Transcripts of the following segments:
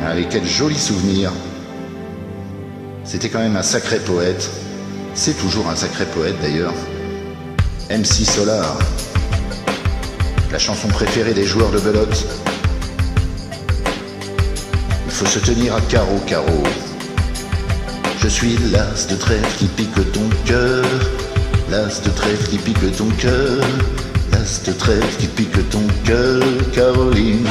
Allez, quel joli souvenir. C'était quand même un sacré poète. C'est toujours un sacré poète d'ailleurs. MC Solar. La chanson préférée des joueurs de belote. Il faut se tenir à carreau, carreau. Je suis l'as de trèfle qui pique ton cœur. L'as de trèfle qui pique ton cœur. L'as de trèfle qui pique ton cœur, Caroline.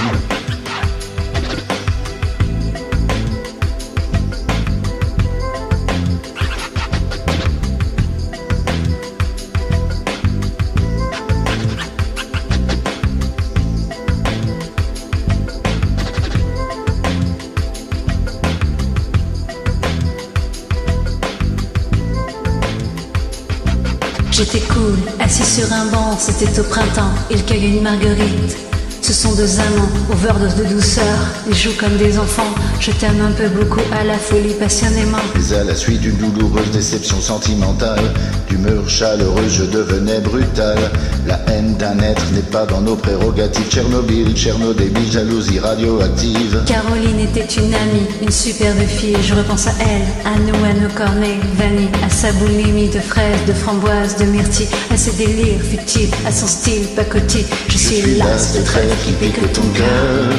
J'étais cool, assis sur un banc, c'était au printemps, il cueille une marguerite. Ce sont deux amants, overdose de douceur, ils jouent comme des enfants. Je t'aime un peu beaucoup à la folie passionnément. Mais à la suite d'une douloureuse déception sentimentale, d'humeur chaleureuse je devenais brutal. La haine d'un être n'est pas dans nos prérogatives. Tchernobyl, Tchernodébile, jalousie radioactive. Caroline était une amie, une superbe fille. Je repense à elle, à nous, à nos cornets, vanille, à sa boulimie de fraises, de framboises, de myrtilles, à ses délires futiles, à son style pacotille. Je suis l'as de trèfle qui pique ton cœur.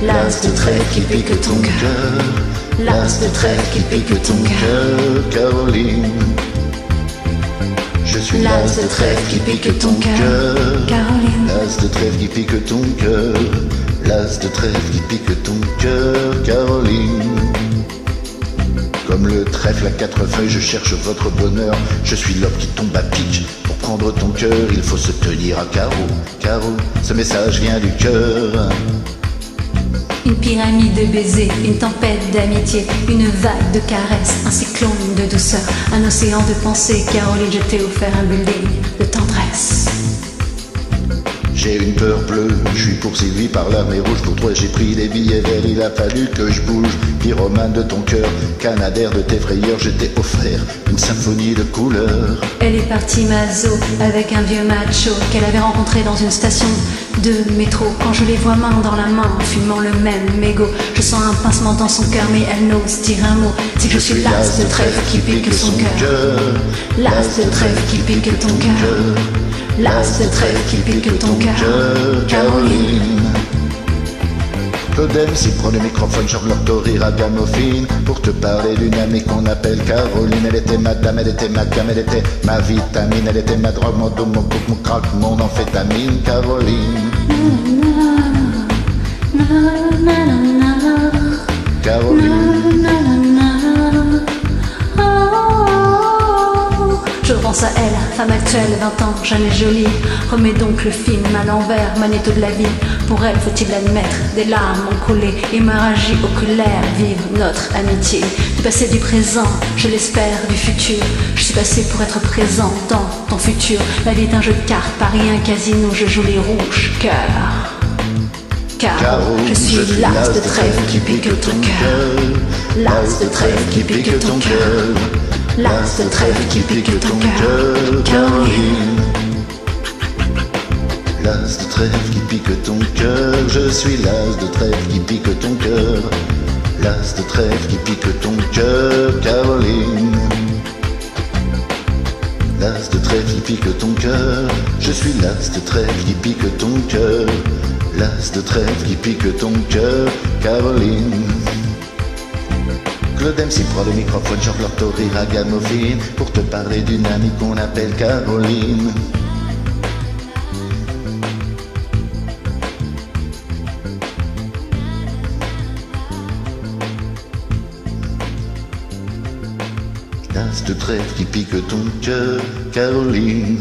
L'as de trèfle qui pique ton cœur. L'as de trèfle qui pique ton cœur, Caroline. Je suis l'as de trèfle qui pique ton cœur, Caroline. L'as de trèfle qui pique ton cœur. L'as de trèfle qui pique ton cœur, Caroline. Comme le trèfle à quatre feuilles, je cherche votre bonheur. Je suis l'homme qui tombe à pic. Pour prendre ton cœur, il faut se tenir à carreau, carreau. Ce message vient du cœur. Une pyramide de baisers, une tempête d'amitié, une vague de caresses, un cyclone de douceur, un océan de pensées. Caroline, je t'ai offert un building de tendresse. J'ai une peur bleue, je suis poursuivi par l'armée rouge. Pour toi j'ai pris les billets verts, il a fallu que je bouge. Pyromane de ton cœur, canadaire de tes frayeurs, je t'ai offert une symphonie de couleurs. Elle est partie maso avec un vieux macho qu'elle avait rencontré dans une station de métro. Quand je les vois main dans la main, fumant le même mégot, je sens un pincement dans son cœur, mais elle n'ose dire un mot. C'est que je suis l'as de trèfle qui pique son cœur. L'as de trèfle qui pique ton cœur. L'as de trèfle qui pique ton cœur, Caroline. Claude MC prend le microphone, genre leur rire à gamophine, pour te parler d'une amie qu'on appelle Caroline. Elle était ma dame, elle était ma gamme, elle était ma vitamine, elle était ma drogue, mon dos, mon coupe, mon crack, mon amphétamine, Caroline. Caroline. Je pense à elle, femme actuelle, 20 ans, jamais jolie. Remets donc le film à l'envers, magnéto de la vie. Pour elle, faut-il l'admettre, des larmes ont coulé, hémorragie oculaire, vive notre amitié. Du passé, du présent, je l'espère, du futur. Je suis passé pour être présent dans ton futur. La vie est un jeu de cartes, Paris un casino, je joue les rouges, cœur. Car je suis l'as de trèfle qui pique ton cœur. L'as de trèfle qui pique ton cœur. L'as de trèfle qui pique ton cœur, Caroline. L'as de trèfle qui pique ton cœur, je suis l'as de trèfle qui pique ton cœur. L'as de trèfle qui pique ton cœur, Caroline. L'as de trèfle qui pique ton cœur, je suis l'as de trèfle qui pique ton cœur. L'as de trèfle qui pique ton cœur, Caroline. Claude MC prend le microphone, genre leur rire à gamophine, pour te parler d'une amie qu'on appelle Caroline. L'as de trèfle qui pique ton cœur, Caroline.